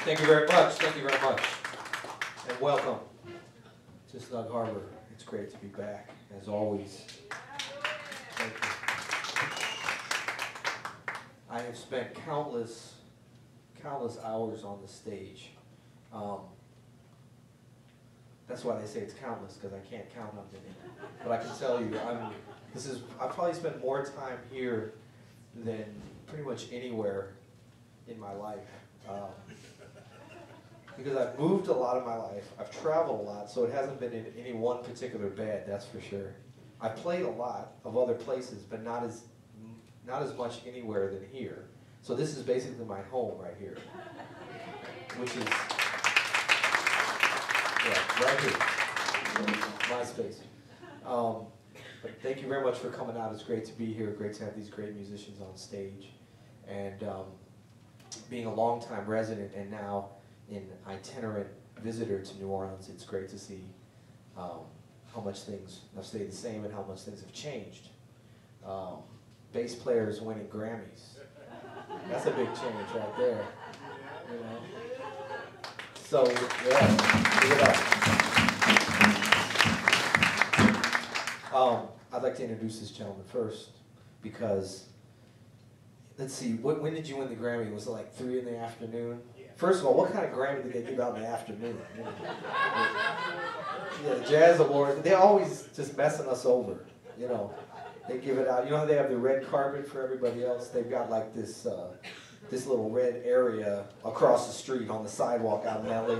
Thank you very much. Thank you very much. And welcome to Snug Harbor. It's great to be back, as always. Thank you. I have spent countless hours on the stage. That's why they say it's countless, because I can't count them. But I can tell you, I probably spent more time here than pretty much anywhere in my life. Because I've moved a lot of my life, I've traveled a lot, so it hasn't been in any one particular bed, that's for sure. I've played a lot of other places, but not as much anywhere than here. So this is basically my home right here, which is, yeah, right here, my space. But thank you very much for coming out. It's great to be here. Great to have these great musicians on stage. And being a longtime resident and now an itinerant visitor to New Orleans, it's great to see how much things have stayed the same and how much things have changed. Bass players winning Grammys. That's a big change right there. You know? So, yeah, give it up. I'd like to introduce this gentleman first because, let's see, when did you win the Grammy? Was it like 3 in the afternoon? Yeah. First of all, what kind of Grammy did they give out in the afternoon? Yeah, the Jazz Awards, they're always just messing us over, you know. They give it out, you know how they have the red carpet for everybody else? They've got like this little red area across the street on the sidewalk out in LA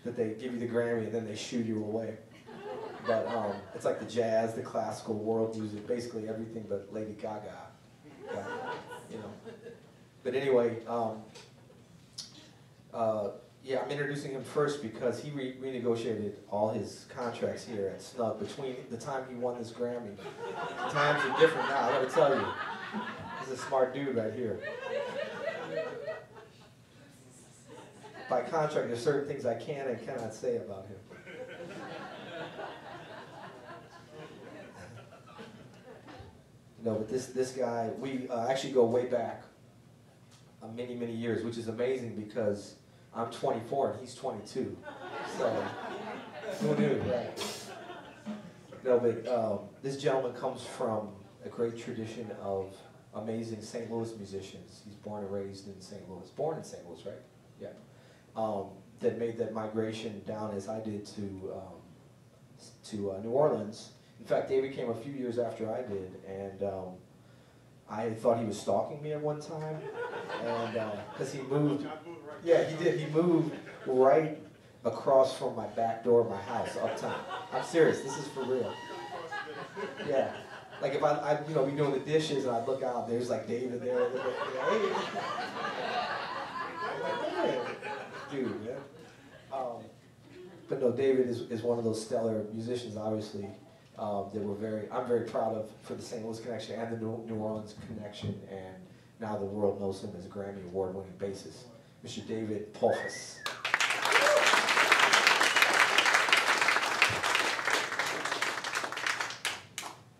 that they give you the Grammy and then they shoo you away. But it's like the jazz, the classical, world music, basically everything but Lady Gaga. You know. But anyway, yeah, I'm introducing him first because he renegotiated all his contracts here at Snug between the time he won this Grammy. The times are different now, I gotta tell you. He's a smart dude right here. By contract, there's certain things I can and cannot say about him. No, but this guy, we actually go way back many, many years, which is amazing because I'm 24 and he's 22. So, who knew, right? No, but this gentleman comes from a great tradition of amazing St. Louis musicians. He's born and raised in St. Louis. Born in St. Louis, right? Yeah. That made that migration down as I did to New Orleans. In fact, David came a few years after I did, and I thought he was stalking me at one time, and because he moved, yeah, he did. He moved right across from my back door of my house, uptown. I'm serious. This is for real. Yeah, like if I you know, be doing the dishes and I look out, there's like David there. Hey, dude, man. But no, David is one of those stellar musicians, obviously. I'm very proud of for the St. Louis connection and the New Orleans connection, and now the world knows him as a Grammy award-winning bassist, Mr. David Polfus.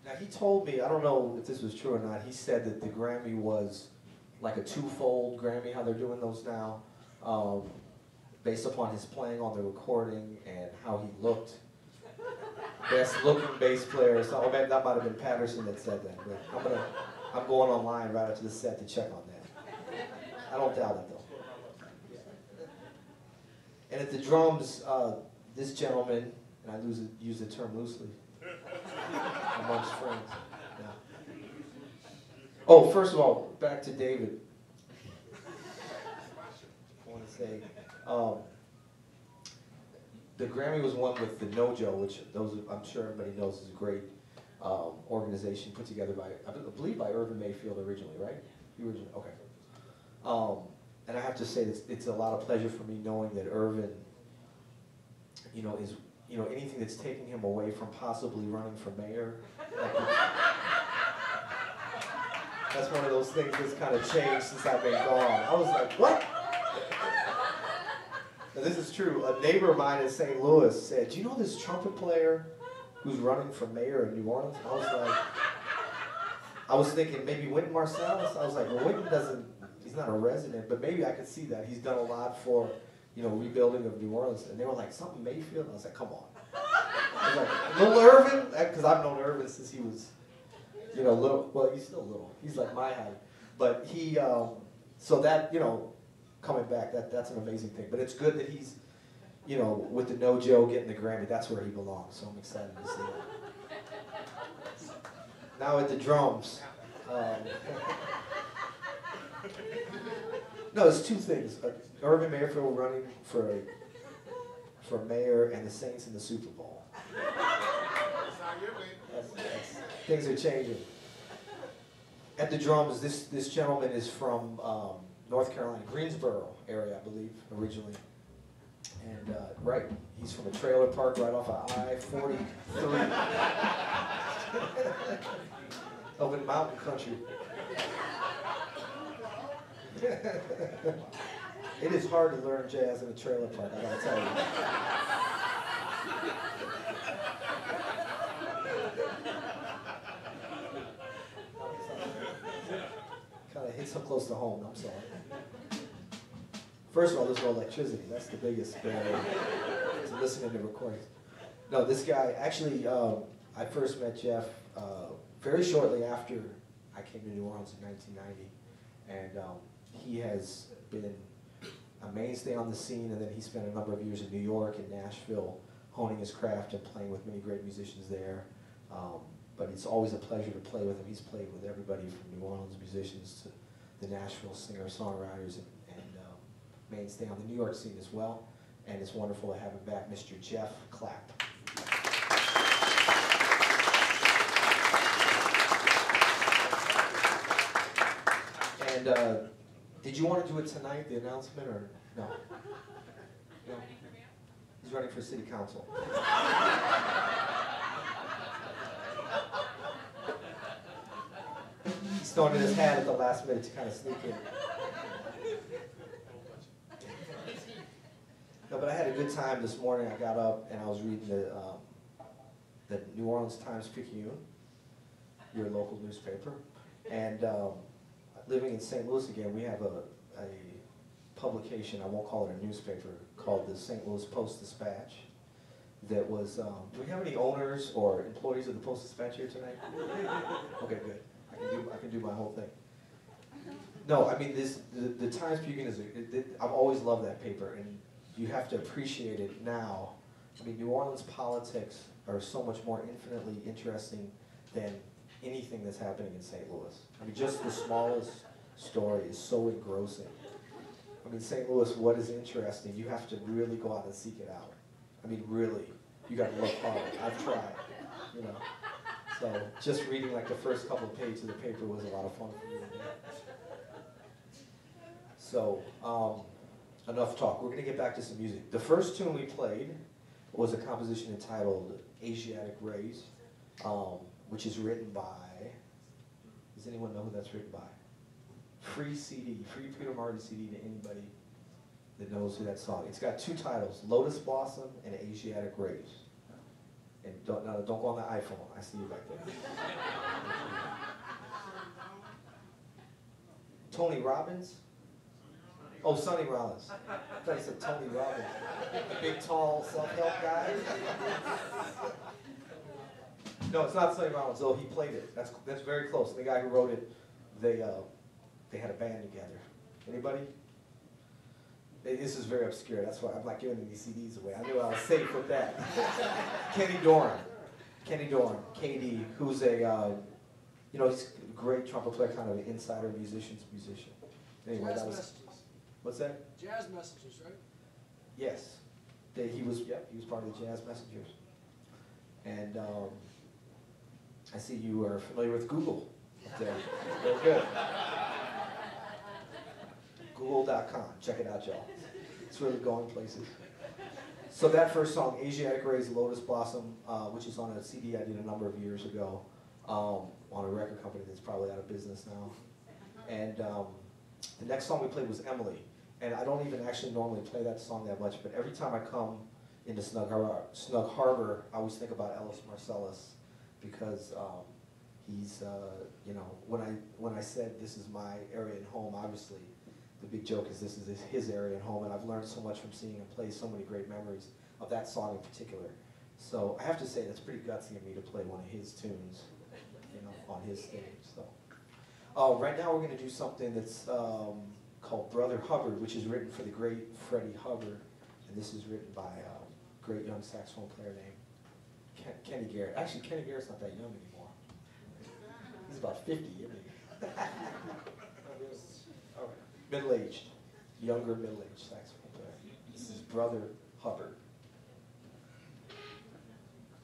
Now he told me, I don't know if this was true or not, he said that the Grammy was like a twofold Grammy, how they're doing those now, based upon his playing on the recording and how he looked. Best looking bass player. So that might have been Patterson that said that. But I'm going online right after the set to check on that. I don't doubt it though. And at the drums, this gentleman, and I use the term loosely, amongst friends. Yeah. Oh, first of all, back to David. I want to say. The Grammy was won with the Nojo, which I'm sure everybody knows is a great organization put together by, I believe, by Irvin Mayfield originally, right? Okay. And I have to say, it's a lot of pleasure for me knowing that Irvin, you know, is, you know, anything that's taking him away from possibly running for mayor. That's one of those things that's kind of changed since I've been gone. I was like, what? Now, this is true. A neighbor of mine in St. Louis said, do you know this trumpet player who's running for mayor in New Orleans? I was thinking maybe Wynton Marsalis. I was like, well, Wynton he's he's not a resident, but maybe I could see that. He's done a lot for, you know, rebuilding of New Orleans. And they were like, something Mayfield? I was like, come on. I was like, little Irvin? Because I've known Irvin since he was, you know, little. Well, he's still little. He's like my height. But he, so that, you know, coming back, that's an amazing thing. But it's good that he's, you know, with the No Joe getting the Grammy, that's where he belongs. So I'm excited to see that. Now at the drums. No, it's two things. Irvin Mayfield running for mayor and the Saints in the Super Bowl. Things are changing. At the drums, this gentleman is from North Carolina, Greensboro area, I believe, originally. And right, he's from a trailer park right off of I-43. Up in mountain country. It is hard to learn jazz in a trailer park, I gotta tell you. Kind of hits so close to home, I'm sorry. First of all, there's no electricity. That's the biggest barrier to listening to recordings. No, this guy, actually, I first met Jeff very shortly after I came to New Orleans in 1990. And he has been a mainstay on the scene, and then he spent a number of years in New York and Nashville honing his craft and playing with many great musicians there. But it's always a pleasure to play with him. He's played with everybody from New Orleans musicians to the Nashville singer-songwriters and mainstay on the New York scene as well. And it's wonderful to have him back, Mr. Jeff Clapp. And did you want to do it tonight, the announcement, or no? No? He's running for city council. He's throwing in his hat at the last minute to kind of sneak in. No, but I had a good time this morning. I got up and I was reading the New Orleans Times-Picayune, your local newspaper. And living in St. Louis again, we have a publication, I won't call it a newspaper, called the St. Louis Post-Dispatch. That was, do we have any owners or employees of the Post-Dispatch here tonight? Okay, good. I can do my whole thing. No, I mean, the Times-Picayune is, I've always loved that paper, and you have to appreciate it now. I mean, New Orleans politics are so much more infinitely interesting than anything that's happening in St. Louis. I mean, just the smallest story is so engrossing. I mean, St. Louis, what is interesting, you have to really go out and seek it out. I mean, really, you got to look hard. I've tried, you know. So just reading like the first couple of pages of the paper was a lot of fun for me. So, enough talk. We're going to get back to some music. The first tune we played was a composition entitled Asiatic Rays, which is written by, does anyone know who that's written by? Free CD, free Peter Martin CD to anybody that knows who that song. It's got two titles, Lotus Blossom and Asiatic Rays. And don't go on the iPhone. I see you back there. Tony Robbins? Oh, Sonny Rollins. I thought you said Tony Robbins. The big, tall, self-help guy. No, it's not Sonny Rollins, though he played it. That's very close. And the guy who wrote it, they had a band together. Anybody? This is very obscure. That's why I'm not giving any CDs away. I knew I was safe with that. Kenny Dorn, KD, who's a, you know, he's a great trumpet player, kind of an insider musician. Anyway, Jazz that was. Messages. What's that? Jazz Messages, right? Yes. He was part of the Jazz Messengers. And I see you are familiar with Google up there. Very good. Google.com. Check it out, y'all. It's really going places. So that first song, Asiatic Rays, Lotus Blossom, which is on a CD I did a number of years ago on a record company that's probably out of business now. And the next song we played was Emily. And I don't even actually normally play that song that much, but every time I come into Snug Harbor, I always think about Ellis Marsalis because he's, you know, when I said this is my area and home, obviously the big joke is this is his area at home, and I've learned so much from seeing him play, so many great memories of that song in particular. So I have to say that's pretty gutsy of me to play one of his tunes, you know, on his stage. So right now we're going to do something that's called Brother Hubbard, which is written for the great Freddie Hubbard, and this is written by a great young saxophone player named Kenny Garrett. Actually, Kenny Garrett's not that young anymore. He's about 50, isn't he? All right. Middle-aged, younger middle-aged saxophone player. This is Brother Hubbard.